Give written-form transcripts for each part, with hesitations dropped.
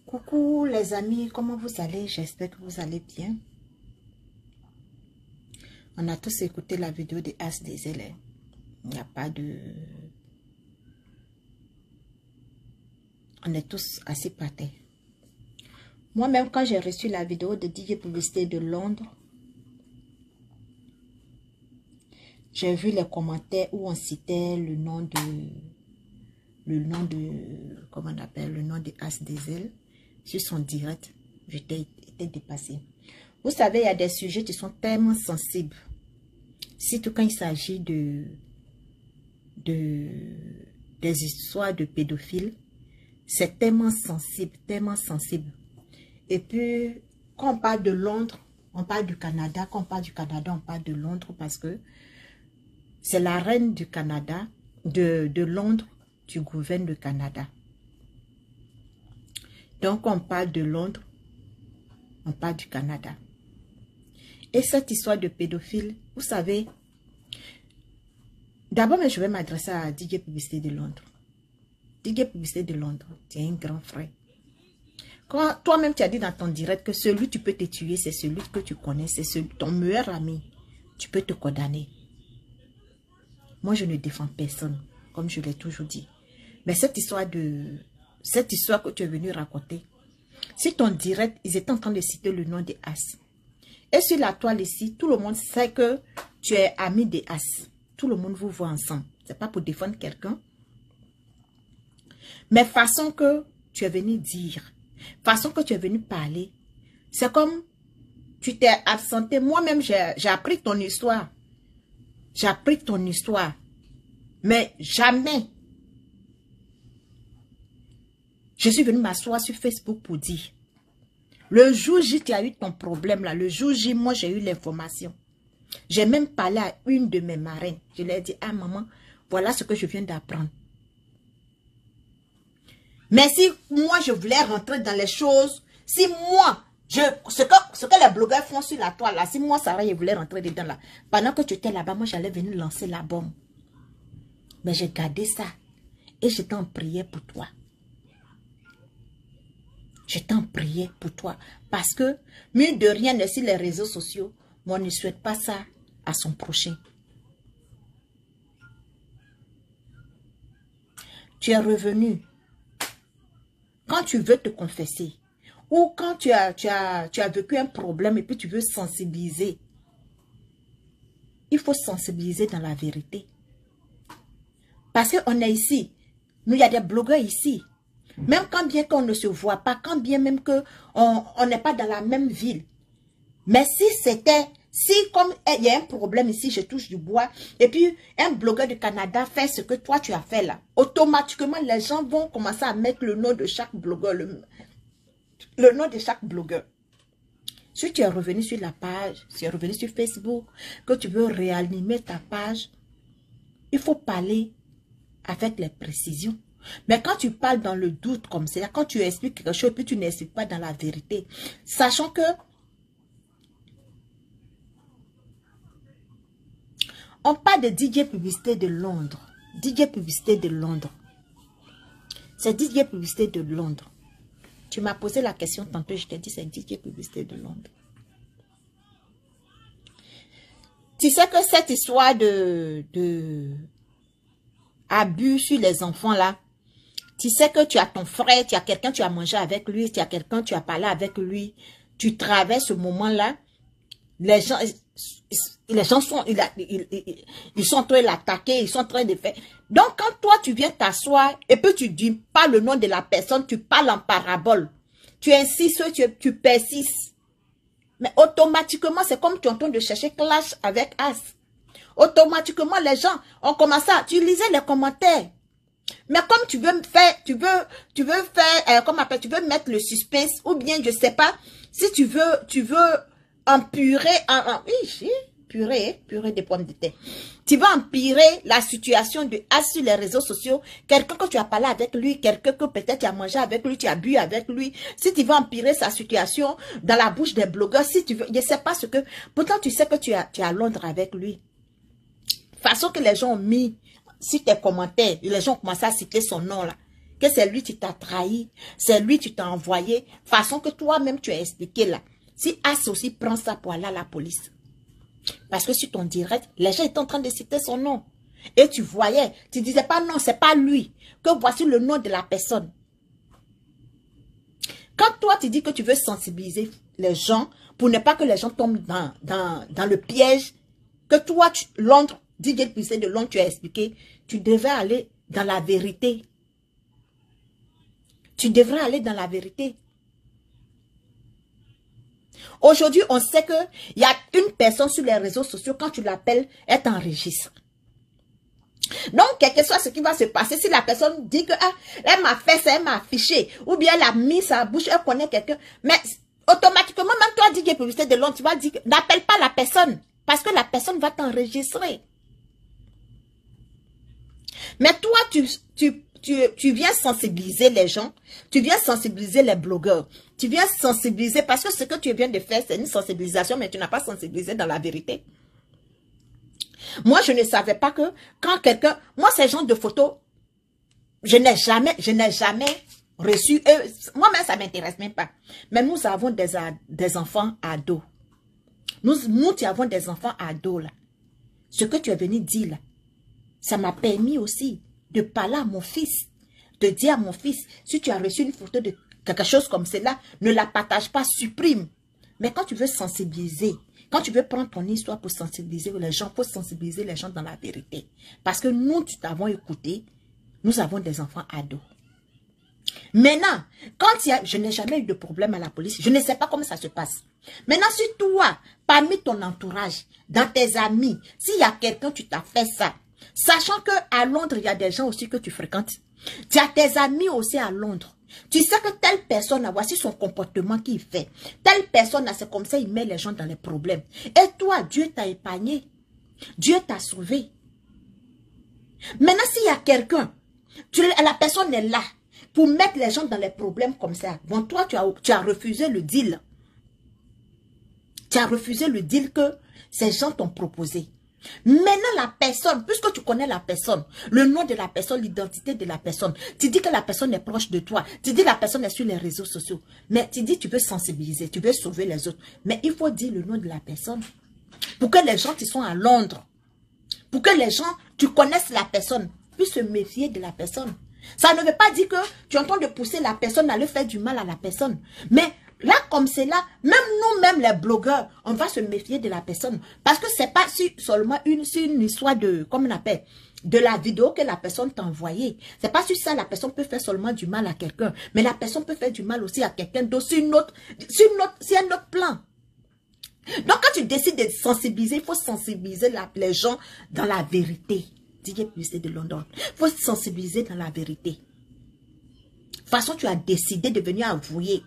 Coucou les amis, comment vous allez? J'espère que vous allez bien. On a tous écouté la vidéo de As des élèves. Il n'y a pas de... On est tous assez pâtés. Moi-même, quand j'ai reçu la vidéo de DJ Publicité de Londres, j'ai vu les commentaires où on citait le nom de... comment on appelle? Le nom de As des ailes. Sur son direct, j'étais dépassée. Vous savez, il y a des sujets qui sont tellement sensibles. Surtout quand il s'agit des histoires de pédophiles. C'est tellement sensible, tellement sensible. Et puis, quand on parle de Londres, on parle du Canada. Quand on parle du Canada, on parle de Londres parce que c'est la reine du Canada, de Londres, qui gouverne le Canada. Donc, quand on parle de Londres, on parle du Canada. Et cette histoire de pédophile, vous savez, d'abord, je vais m'adresser à DJ Publicité de Londres. DJ Publicité de Londres, tu es un grand frère. Quand toi-même, tu as dit dans ton direct que celui tu peux te tuer, c'est celui que tu connais, c'est ton meilleur ami. Tu peux te condamner. Moi, je ne défends personne, comme je l'ai toujours dit. Mais cette histoire que tu es venu raconter, si ton direct, ils étaient en train de citer le nom des As. Et sur la toile ici, tout le monde sait que tu es ami des As. Tout le monde vous voit ensemble. Ce n'est pas pour défendre quelqu'un. Mais façon que tu es venu dire, façon que tu es venu parler, c'est comme tu t'es absenté. Moi-même, j'ai appris ton histoire. J'ai appris ton histoire. Mais jamais je suis venue m'asseoir sur Facebook pour dire, le jour J, tu as eu ton problème là, le jour J, moi j'ai eu l'information. J'ai même parlé à une de mes marraines. Je lui ai dit, ah maman, voilà ce que je viens d'apprendre. Mais si moi je voulais rentrer dans les choses, si moi, ce que les blogueurs font sur la toile là, si moi Sarah je voulais rentrer dedans là, pendant que tu étais là-bas, moi j'allais venir lancer la bombe. Mais j'ai gardé ça et je t'en priais pour toi. Je t'en priais pour toi. Parce que, mine de rien, sur les réseaux sociaux, moi, ne souhaite pas ça à son prochain. Tu es revenu. Quand tu veux te confesser, ou quand tu as vécu un problème et puis tu veux sensibiliser, il faut sensibiliser dans la vérité. Parce qu'on est ici. Nous, il y a des blogueurs ici. Même quand bien qu'on ne se voit pas, quand bien même qu'on n'est pas dans la même ville. Mais si comme il y a un problème ici, je touche du bois, et puis un blogueur du Canada fait ce que toi tu as fait là, automatiquement les gens vont commencer à mettre le nom de chaque blogueur, le nom de chaque blogueur. Si tu es revenu sur la page, si tu es revenu sur Facebook, que tu veux réanimer ta page, il faut parler avec les précisions. Mais quand tu parles dans le doute comme ça, quand tu expliques quelque chose, puis tu n'expliques pas dans la vérité, sachant que on parle de DJ Publicité de Londres. DJ Publicité de Londres. C'est DJ Publicité de Londres. Tu m'as posé la question tantôt, je t'ai dit c'est DJ Publicité de Londres. Tu sais que cette histoire de abus sur les enfants là, tu sais que tu as ton frère, tu as quelqu'un, tu as mangé avec lui, tu as quelqu'un, tu as parlé avec lui, tu traverses ce moment-là, les gens sont, ils sont en train de l'attaquer, ils sont en train de faire. Donc, quand toi, tu viens t'asseoir et puis tu dis pas le nom de la personne, tu parles en parabole, tu insistes, tu persistes. Mais automatiquement, c'est comme tu es en train de chercher clash avec As. Automatiquement, les gens ont commencé à utiliser les commentaires. Mais comme tu veux faire, tu veux mettre le suspense, ou bien, je sais pas, si tu veux empirer, purée des pommes de terre. Tu vas empirer la situation de As sur les réseaux sociaux, quelqu'un que tu as parlé avec lui, quelqu'un que peut-être tu as mangé avec lui, tu as bu avec lui. Si tu vas empirer sa situation dans la bouche des blogueurs, si tu veux, je sais pas ce que, pourtant tu sais que tu es à Londres avec lui. Façon que les gens ont mis sur tes commentaires, les gens ont commencé à citer son nom là. que c'est lui qui t'a trahi, c'est lui qui t'a envoyé, façon que toi-même tu as expliqué là. Si As aussi prend ça pour aller à la police. Parce que sur ton direct, les gens étaient en train de citer son nom. Et tu voyais, tu disais pas non, c'est pas lui. Que voici le nom de la personne. Quand toi tu dis que tu veux sensibiliser les gens, pour ne pas que les gens tombent dans le piège, que toi, Londres, DJ Puissé de Londres, tu as expliqué, tu devais aller dans la vérité. Tu devrais aller dans la vérité. Aujourd'hui, on sait qu'il y a une personne sur les réseaux sociaux, quand tu l'appelles, elle t'enregistre. Donc, quel que soit ce qui va se passer, si la personne dit que elle m'a fait ça, elle m'a affiché, ou bien elle a mis sa bouche, elle connaît quelqu'un, mais automatiquement, même toi, DJ Publicité de Londres, tu vas dire, n'appelle pas la personne, parce que la personne va t'enregistrer. Mais toi, tu viens sensibiliser les gens, tu viens sensibiliser les blogueurs, tu viens sensibiliser, parce que ce que tu viens de faire, c'est une sensibilisation, mais tu n'as pas sensibilisé dans la vérité. Moi, je ne savais pas que quand quelqu'un... Moi, ces genres de photos, je n'ai jamais reçu... Moi-même, ça ne m'intéresse même pas. Mais nous avons des enfants ados. Nous avons des enfants ados, là. Ce que tu es venu dire, là, ça m'a permis aussi de parler à mon fils, de dire à mon fils, si tu as reçu une photo de quelque chose comme cela, ne la partage pas, supprime. Mais quand tu veux sensibiliser, quand tu veux prendre ton histoire pour sensibiliser les gens, il faut sensibiliser les gens dans la vérité. Parce que nous, tu t'avons écouté, nous avons des enfants ados. Maintenant, quand je n'ai jamais eu de problème à la police, je ne sais pas comment ça se passe. Maintenant, si toi, parmi ton entourage, dans tes amis, s'il y a quelqu'un, tu t'as fait ça, sachant qu'à Londres, il y a des gens aussi que tu fréquentes, tu as tes amis aussi à Londres. Tu sais que telle personne, voici son comportement qu'il fait. Telle personne, c'est comme ça, il met les gens dans les problèmes. Et toi, Dieu t'a épargné. Dieu t'a sauvé. Maintenant, s'il y a quelqu'un, la personne est là pour mettre les gens dans les problèmes comme ça. Bon, toi, tu as refusé le deal. Tu as refusé le deal que ces gens t'ont proposé. Maintenant, la personne, puisque tu connais la personne, le nom de la personne, l'identité de la personne, tu dis que la personne est proche de toi, tu dis que la personne est sur les réseaux sociaux, mais tu dis que tu veux sensibiliser, tu veux sauver les autres. Mais il faut dire le nom de la personne. Pour que les gens qui sont à Londres, pour que les gens, tu connaisses la personne, puissent se méfier de la personne. Ça ne veut pas dire que tu es en train de pousser la personne à aller faire du mal à la personne. Mais là, comme c'est là, même nous-mêmes, les blogueurs, on va se méfier de la personne. Parce que c'est pas seulement une histoire de, comme on appelle, de la vidéo que la personne t'a envoyée. C'est pas sur ça, la personne peut faire seulement du mal à quelqu'un. Mais la personne peut faire du mal aussi à quelqu'un d'autre sur un autre plan. Donc, quand tu décides de sensibiliser, il faut sensibiliser les gens dans la vérité. DJ Publicité de Londres. Il faut sensibiliser dans la vérité. De toute façon, tu as décidé de venir avouer.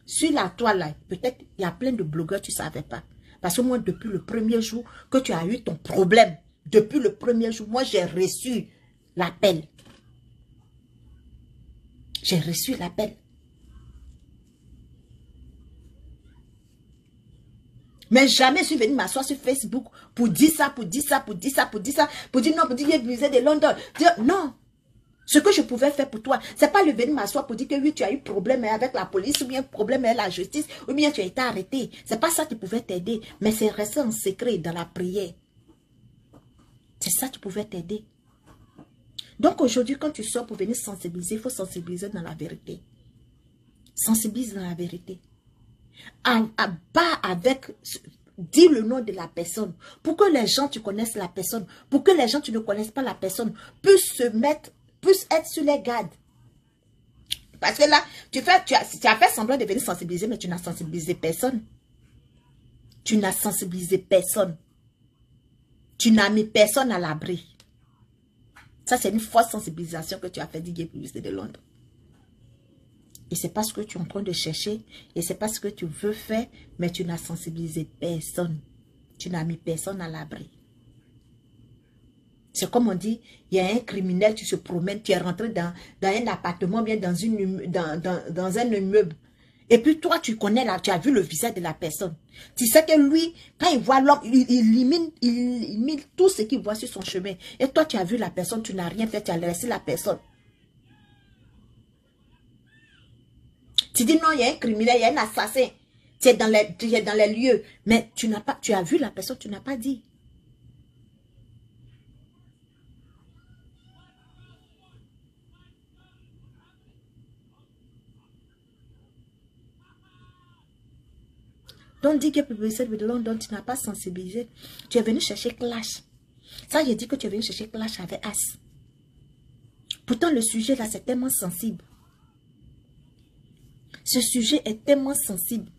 Sur la toile, là, peut-être il y a plein de blogueurs, tu ne savais pas. Parce que moi, depuis le premier jour que tu as eu ton problème, depuis le premier jour, moi, j'ai reçu l'appel. J'ai reçu l'appel. Mais jamais je suis venu m'asseoir sur Facebook pour dire ça, pour dire ça, pour dire ça, pour dire ça, pour dire non, pour dire qu'il y a de Londres. Non. Ce que je pouvais faire pour toi, c'est pas le venir m'asseoir pour dire que oui, tu as eu problème avec la police, ou bien problème avec la justice, ou bien tu as été arrêté. C'est pas ça qui pouvait t'aider, mais c'est rester en secret dans la prière. C'est ça qui pouvait t'aider. Donc aujourd'hui, quand tu sors pour venir sensibiliser, il faut sensibiliser dans la vérité. Sensibilise dans la vérité. Pas avec... Dis le nom de la personne. Pour que les gens, tu connaisses la personne. Pour que les gens, tu ne connaisses pas la personne, puissent être sur les gardes. Parce que là, tu as fait semblant de venir sensibiliser, mais tu n'as sensibilisé personne. Tu n'as sensibilisé personne. Tu n'as mis personne à l'abri. Ça, c'est une fausse sensibilisation que tu as fait, DJ Publicité de Londres. Et c'est pas ce que tu es en train de chercher. Et c'est pas ce que tu veux faire. Mais tu n'as sensibilisé personne. Tu n'as mis personne à l'abri. C'est comme on dit, il y a un criminel, tu se promènes, tu es rentré dans un appartement, bien dans un immeuble. Et puis toi, tu connais, là, tu as vu le visage de la personne. Tu sais que lui, quand il voit l'homme, il élimine tout ce qu'il voit sur son chemin. Et toi, tu as vu la personne, tu n'as rien fait, tu as laissé la personne. Tu dis non, il y a un criminel, il y a un assassin. Tu es dans les lieux. Mais tu as vu la personne, tu n'as pas dit. Donc, dis que publicité de London, tu n'as pas sensibilisé. Tu es venu chercher clash. Ça, j'ai dit que tu es venu chercher clash avec As. Pourtant, le sujet là, c'est tellement sensible. Ce sujet est tellement sensible.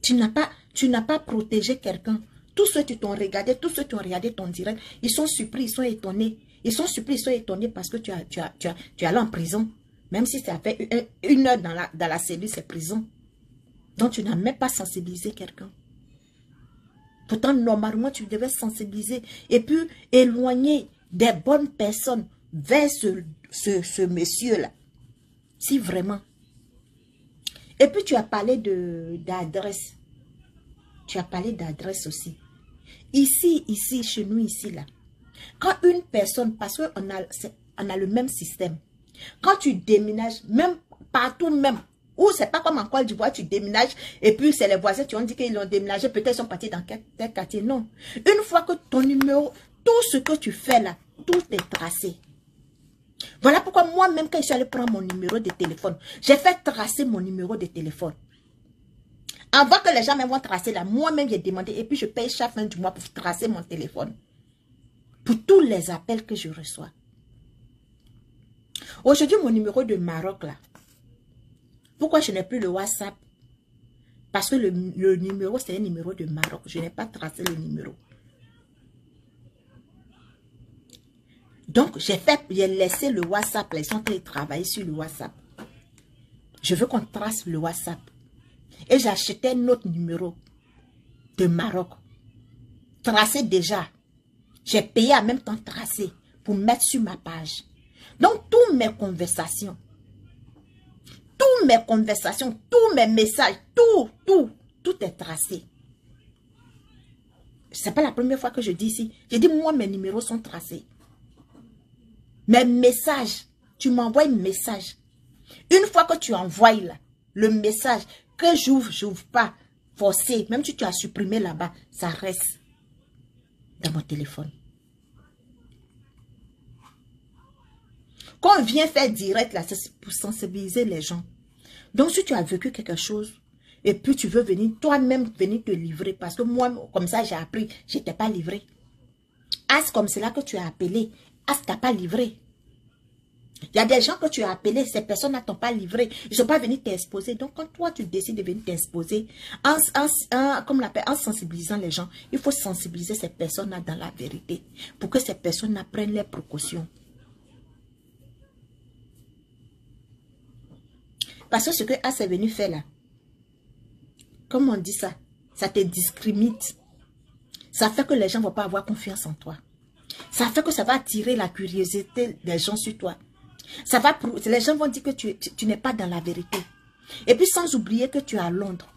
Tu n'as pas protégé quelqu'un. Tous ceux qui t'ont regardé, tous ceux qui ont regardé ton direct, ils sont surpris, ils sont étonnés. Ils sont surpris, ils sont étonnés parce que tu es allé en prison. Même si ça fait une heure dans la cellule, c'est prison. Donc, tu n'as même pas sensibilisé quelqu'un. Pourtant, normalement, tu devais sensibiliser et puis éloigner des bonnes personnes vers ce monsieur-là. Si vraiment. Et puis, tu as parlé d'adresse. Tu as parlé d'adresse aussi. Ici, chez nous, ici, là. Quand une personne, parce qu'on a le même système. Quand tu déménages, même partout même, ou c'est pas comme en Côte d'Ivoire, tu déménages et puis c'est les voisins qui ont dit qu'ils ont déménagé, peut-être ils sont partis dans quel quartier. Non. Une fois que ton numéro, tout ce que tu fais là, tout est tracé. Voilà pourquoi moi-même, quand je suis allé prendre mon numéro de téléphone, j'ai fait tracer mon numéro de téléphone. Avant que les gens me vont tracer là, moi-même j'ai demandé et puis je paye chaque fin du mois pour tracer mon téléphone. Pour tous les appels que je reçois. Aujourd'hui, mon numéro de Maroc là, pourquoi je n'ai plus le WhatsApp? Parce que le numéro, c'est un numéro de Maroc. Je n'ai pas tracé le numéro. Donc, j'ai laissé le WhatsApp. Ils sont en train de travailler sur le WhatsApp. Je veux qu'on trace le WhatsApp. Et j'ai acheté un autre numéro de Maroc. Tracé déjà. J'ai payé en même temps tracé pour mettre sur ma page. Donc, toutes mes conversations, tous mes messages, tout est tracé. Ce n'est pas la première fois que je dis ici. J'ai dit, moi, mes numéros sont tracés. Mes messages, tu m'envoies un message. Une fois que tu envoies là, le message, que j'ouvre pas, forcé, même si tu as supprimé là-bas, ça reste dans mon téléphone. Quand on vient faire direct là, c'est pour sensibiliser les gens. Donc, si tu as vécu quelque chose, et puis tu veux venir, toi-même, venir te livrer, parce que moi, comme ça, j'ai appris, je n'étais pas livré. As comme cela que tu as appelé, As t'as pas livré. Il y a des gens que tu as appelés, ces personnes ne t'ont pas livré. Ils ne sont pas venus t'exposer. Donc, quand toi, tu décides de venir t'exposer, en sensibilisant les gens, il faut sensibiliser ces personnes-là dans la vérité, pour que ces personnes prennent les précautions. Parce que ce que As est venu faire là, comment on dit ça? Ça te discrimine. Ça fait que les gens ne vont pas avoir confiance en toi. Ça fait que ça va attirer la curiosité des gens sur toi. Les gens vont dire que tu n'es pas dans la vérité. Et puis sans oublier que tu es à Londres.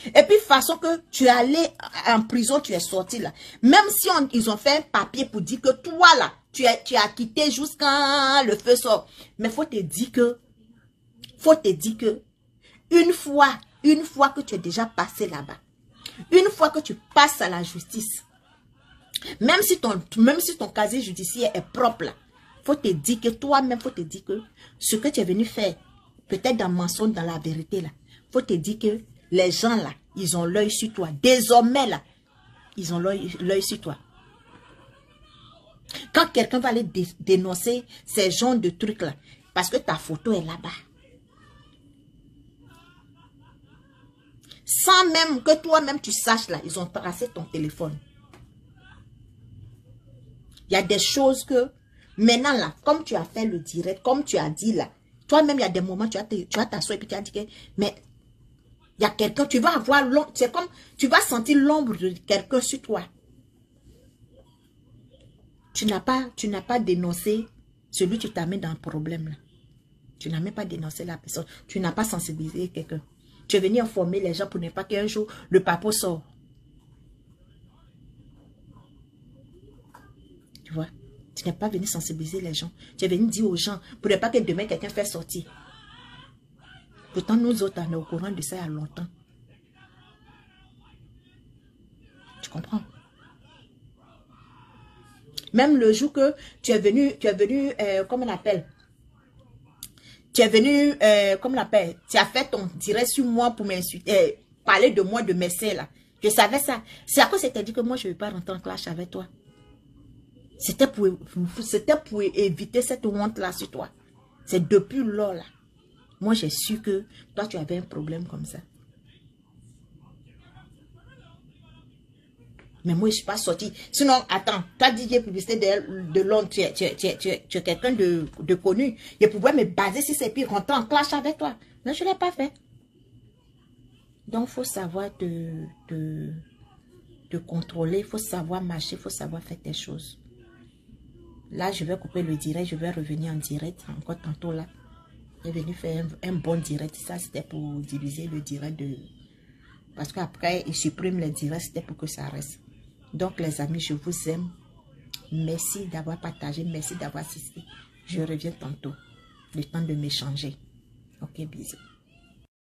Et puis façon que tu es allé en prison, tu es sorti là. Même si ils ont fait un papier pour dire que toi là, tu as quitté jusqu'à le feu sort. Mais faut te dire que une fois que tu es déjà passé là-bas, une fois que tu passes à la justice, même si ton casier judiciaire est propre là, faut te dire que toi-même, faut te dire que ce que tu es venu faire, peut-être dans le mensonge, dans la vérité là, faut te dire que les gens là, ils ont l'œil sur toi. Désormais là, ils ont l'œil sur toi. Quand quelqu'un va aller dénoncer ces genres de trucs là, parce que ta photo est là-bas, sans même que toi-même tu saches là, ils ont tracé ton téléphone. Il y a des choses que, maintenant là, comme tu as fait le direct, comme tu as dit là, toi-même il y a des moments, tu vas t'asseoir et puis tu as dit que, mais il y a quelqu'un, tu vas avoir l'ombre, c'est comme, tu vas sentir l'ombre de quelqu'un sur toi. Tu n'as pas dénoncé celui qui t'a mis dans le problème là. Tu n'as même pas dénoncé la personne. Tu n'as pas sensibilisé quelqu'un. Tu es venu informer les gens pour ne pas qu'un jour le papo sort. Tu vois? Tu n'es pas venu sensibiliser les gens. Tu es venu dire aux gens pour ne pas que demain quelqu'un fasse sortir. Pourtant, nous autres, on est au courant de ça il y a longtemps. Tu comprends? Même le jour que tu es venu, comment on appelle? Tu es venu, comment on appelle? Tu as fait ton direct sur moi pour m'insulter, parler de moi, de mes seins là. Je savais ça. C'est à cause que tu as dit que moi, je ne vais pas rentrer en clash avec toi. C'était pour éviter cette honte-là sur toi. C'est depuis lors là. Moi, j'ai su que toi, tu avais un problème comme ça. Mais moi, je ne suis pas sortie. Sinon, attends, toi, DJ Publicité de Londres, tu es quelqu'un de connu. Je pouvais me baser sur ces puis rentrer en clash avec toi. Mais je ne l'ai pas fait. Donc, il faut savoir te contrôler, il faut savoir marcher, il faut savoir faire tes choses. Là, je vais couper le direct, je vais revenir en direct. Encore tantôt là, j'ai venu faire un bon direct. Ça, c'était pour diviser le direct de... Parce qu'après, ils suppriment les directs, c'était pour que ça reste. Donc, les amis, je vous aime. Merci d'avoir partagé, merci d'avoir assisté. Je reviens tantôt. Le temps de m'échanger. Ok, bisous.